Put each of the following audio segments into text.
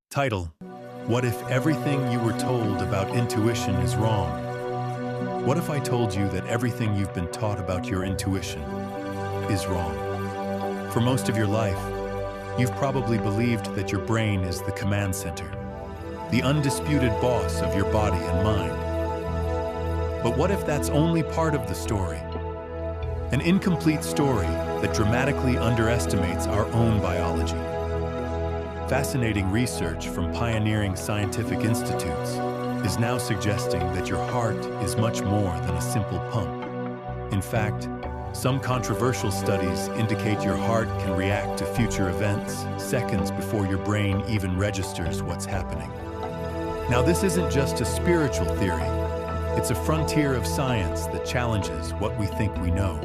Title: What if everything you were told about intuition is wrong? What if I told you that everything you've been taught about your intuition is wrong? For most of your life, you've probably believed that your brain is the command center, the undisputed boss of your body and mind. But what if that's only part of the story? An incomplete story that dramatically underestimates our own biology. Fascinating research from pioneering scientific institutes is now suggesting that your heart is much more than a simple pump. In fact, some controversial studies indicate your heart can react to future events seconds before your brain even registers what's happening. Now, this isn't just a spiritual theory. It's a frontier of science that challenges what we think we know.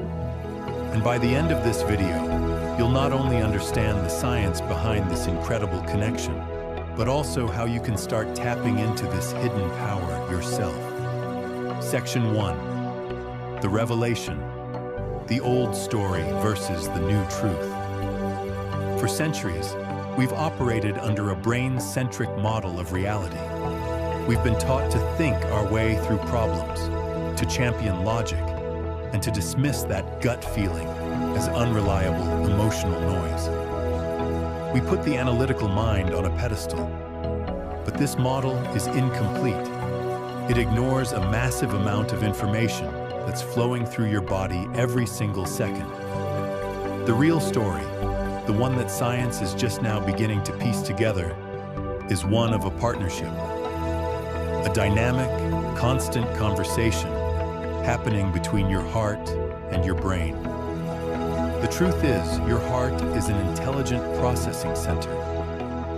And by the end of this video, you'll not only understand the science behind this incredible connection, but also how you can start tapping into this hidden power yourself. Section 1. The Revelation. The old story versus the new truth. For centuries, we've operated under a brain-centric model of reality. We've been taught to think our way through problems, to champion logic, and to dismiss that gut feeling as unreliable emotional noise. We put the analytical mind on a pedestal, but this model is incomplete. It ignores a massive amount of information that's flowing through your body every single second. The real story, the one that science is just now beginning to piece together, is one of a partnership. A dynamic, constant conversation happening between your heart and your brain. The truth is, your heart is an intelligent processing center.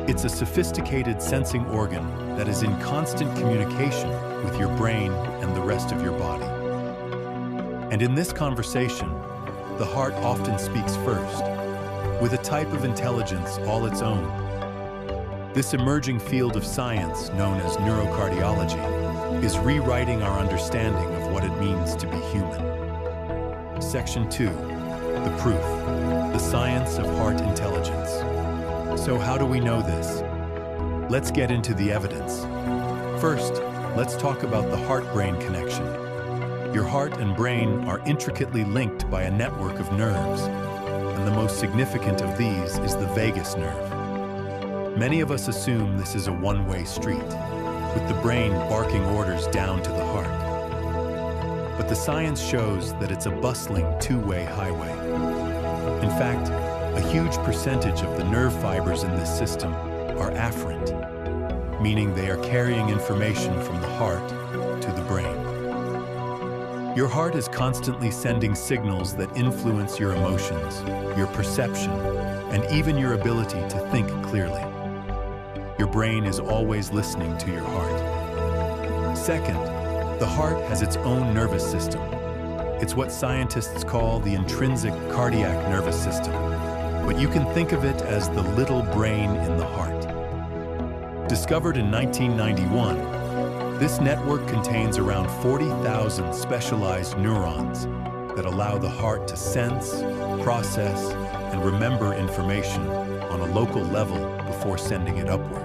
It's a sophisticated sensing organ that is in constant communication with your brain and the rest of your body. And in this conversation, the heart often speaks first, with a type of intelligence all its own. This emerging field of science, known as neurocardiology, is rewriting our understanding of what it means to be human. Section 2. The proof, the science of heart intelligence. So how do we know this? Let's get into the evidence. First, let's talk about the heart-brain connection. Your heart and brain are intricately linked by a network of nerves, and the most significant of these is the vagus nerve. Many of us assume this is a one-way street, with the brain barking orders down to the heart. But the science shows that it's a bustling two-way highway. In fact, a huge percentage of the nerve fibers in this system are afferent, meaning they are carrying information from the heart to the brain. Your heart is constantly sending signals that influence your emotions, your perception, and even your ability to think clearly. Your brain is always listening to your heart. Second, the heart has its own nervous system. It's what scientists call the intrinsic cardiac nervous system, but you can think of it as the little brain in the heart. Discovered in 1991, this network contains around 40,000 specialized neurons that allow the heart to sense, process, and remember information on a local level before sending it upward.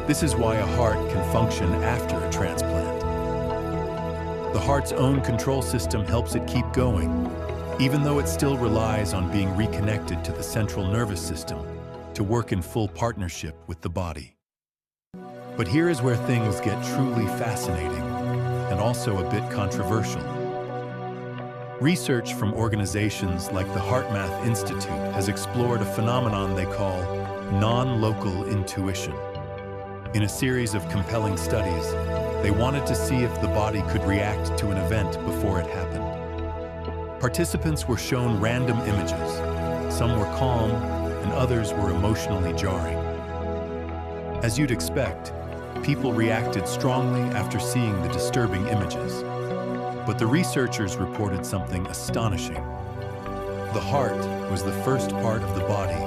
This is why a heart can function after a transplant. The heart's own control system helps it keep going, even though it still relies on being reconnected to the central nervous system to work in full partnership with the body. But here is where things get truly fascinating and also a bit controversial. Research from organizations like the HeartMath Institute has explored a phenomenon they call non-local intuition. In a series of compelling studies, they wanted to see if the body could react to an event before it happened. Participants were shown random images. Some were calm, and others were emotionally jarring. As you'd expect, people reacted strongly after seeing the disturbing images. But the researchers reported something astonishing. The heart was the first part of the body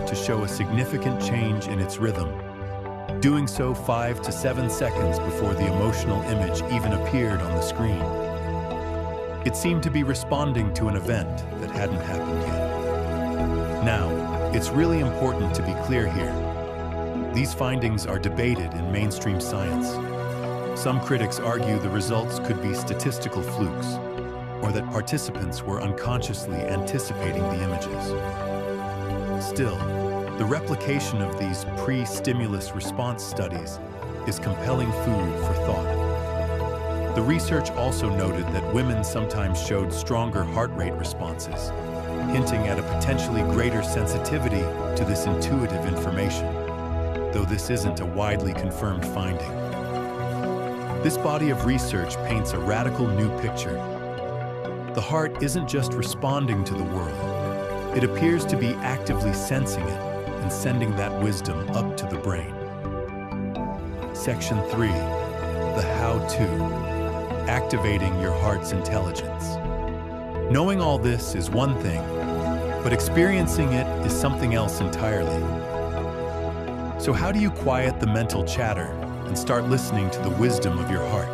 to show a significant change in its rhythm, doing so 5 to 7 seconds before the emotional image even appeared on the screen. It seemed to be responding to an event that hadn't happened yet. Now, it's really important to be clear here. These findings are debated in mainstream science. Some critics argue the results could be statistical flukes, or that participants were unconsciously anticipating the images. Still, the replication of these pre-stimulus response studies is compelling food for thought. The research also noted that women sometimes showed stronger heart rate responses, hinting at a potentially greater sensitivity to this intuitive information, though this isn't a widely confirmed finding. This body of research paints a radical new picture. The heart isn't just responding to the world. It appears to be actively sensing it and sending that wisdom up to the brain. Section 3, the how-to, activating your heart's intelligence. Knowing all this is one thing, but experiencing it is something else entirely. So how do you quiet the mental chatter and start listening to the wisdom of your heart?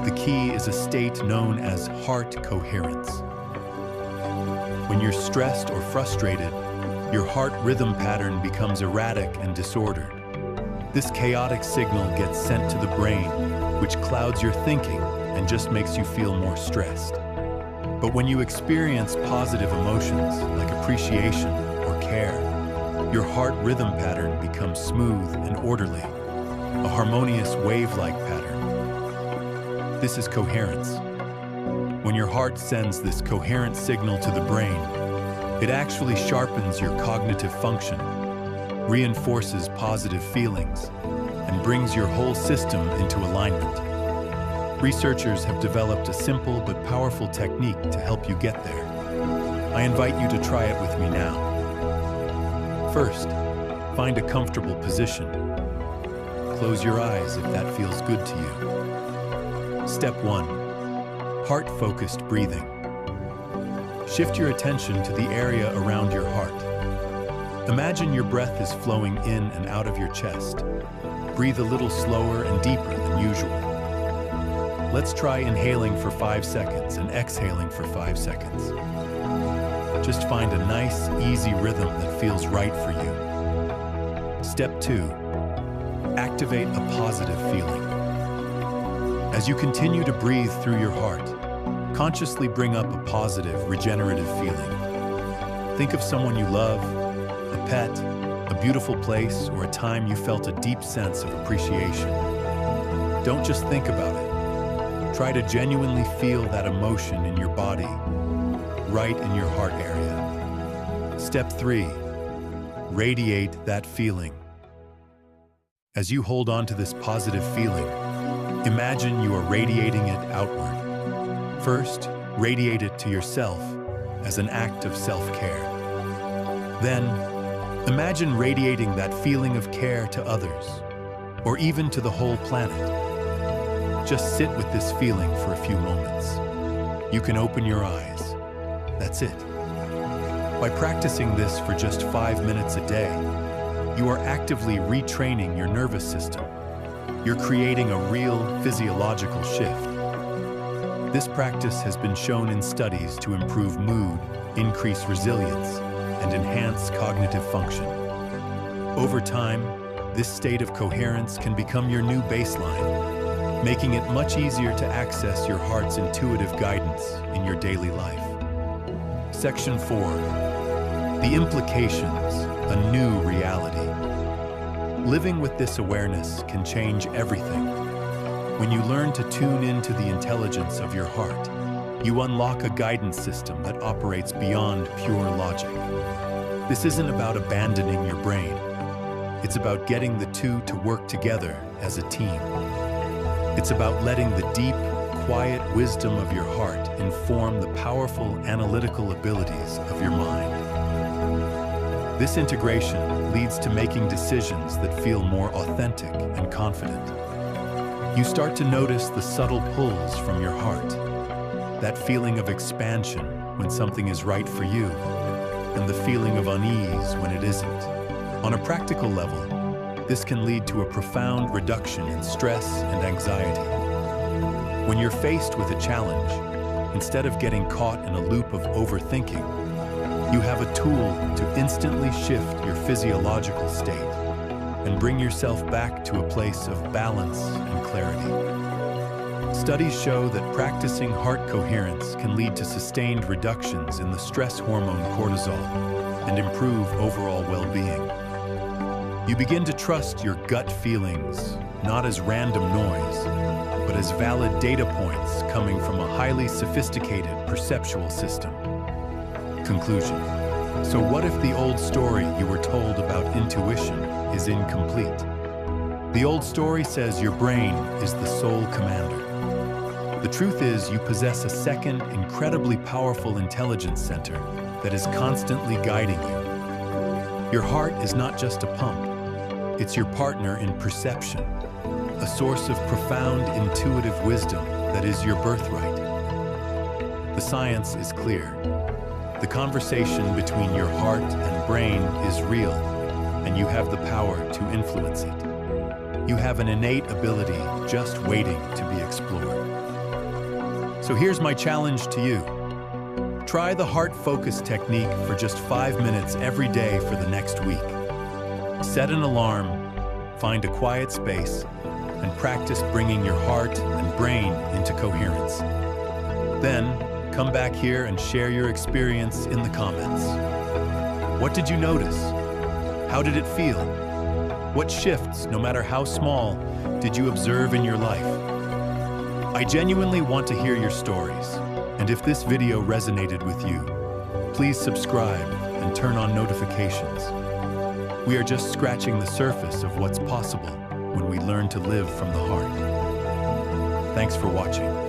The key is a state known as heart coherence. When you're stressed or frustrated, your heart rhythm pattern becomes erratic and disordered. This chaotic signal gets sent to the brain, which clouds your thinking and just makes you feel more stressed. But when you experience positive emotions like appreciation or care, your heart rhythm pattern becomes smooth and orderly, a harmonious wave-like pattern. This is coherence. When your heart sends this coherent signal to the brain, it actually sharpens your cognitive function, reinforces positive feelings, and brings your whole system into alignment. Researchers have developed a simple but powerful technique to help you get there. I invite you to try it with me now. First, find a comfortable position. Close your eyes if that feels good to you. Step 1. Heart-focused breathing. Shift your attention to the area around your heart. Imagine your breath is flowing in and out of your chest. Breathe a little slower and deeper than usual. Let's try inhaling for 5 seconds and exhaling for 5 seconds. Just find a nice, easy rhythm that feels right for you. Step 2. Activate a positive feeling. As you continue to breathe through your heart, consciously bring up a positive, regenerative feeling. Think of someone you love, a pet, a beautiful place, or a time you felt a deep sense of appreciation. Don't just think about it. Try to genuinely feel that emotion in your body, right in your heart area. Step 3. Radiate that feeling. As you hold on to this positive feeling, imagine you are radiating it outward. First, radiate it to yourself as an act of self-care. Then, imagine radiating that feeling of care to others, or even to the whole planet. Just sit with this feeling for a few moments. You can open your eyes. That's it. By practicing this for just 5 minutes a day, you are actively retraining your nervous system. You're creating a real physiological shift. This practice has been shown in studies to improve mood, increase resilience, and enhance cognitive function. Over time, this state of coherence can become your new baseline, making it much easier to access your heart's intuitive guidance in your daily life. Section 4. The implications, a new reality. Living with this awareness can change everything. When you learn to tune into the intelligence of your heart, you unlock a guidance system that operates beyond pure logic. This isn't about abandoning your brain. It's about getting the two to work together as a team. It's about letting the deep, quiet wisdom of your heart inform the powerful analytical abilities of your mind. This integration leads to making decisions that feel more authentic and confident. You start to notice the subtle pulls from your heart, that feeling of expansion when something is right for you, and the feeling of unease when it isn't. On a practical level, this can lead to a profound reduction in stress and anxiety. When you're faced with a challenge, instead of getting caught in a loop of overthinking, you have a tool to instantly shift your physiological state. and bring yourself back to a place of balance and clarity. Studies show that practicing heart coherence can lead to sustained reductions in the stress hormone cortisol and improve overall well-being. You begin to trust your gut feelings, not as random noise, but as valid data points coming from a highly sophisticated perceptual system. Conclusion. So what if the old story you were told about intuition is incomplete? The old story says your brain is the sole commander. The truth is, you possess a second, incredibly powerful intelligence center that is constantly guiding you. Your heart is not just a pump. It's your partner in perception, a source of profound intuitive wisdom that is your birthright. The science is clear. The conversation between your heart and brain is real, and you have the power to influence it. You have an innate ability just waiting to be explored. So here's my challenge to you. Try the heart focus technique for just 5 minutes every day for the next week. Set an alarm, find a quiet space, and practice bringing your heart and brain into coherence. Then, come back here and share your experience in the comments. What did you notice? How did it feel? What shifts, no matter how small, did you observe in your life? I genuinely want to hear your stories, and if this video resonated with you, please subscribe and turn on notifications. We are just scratching the surface of what's possible when we learn to live from the heart. Thanks for watching.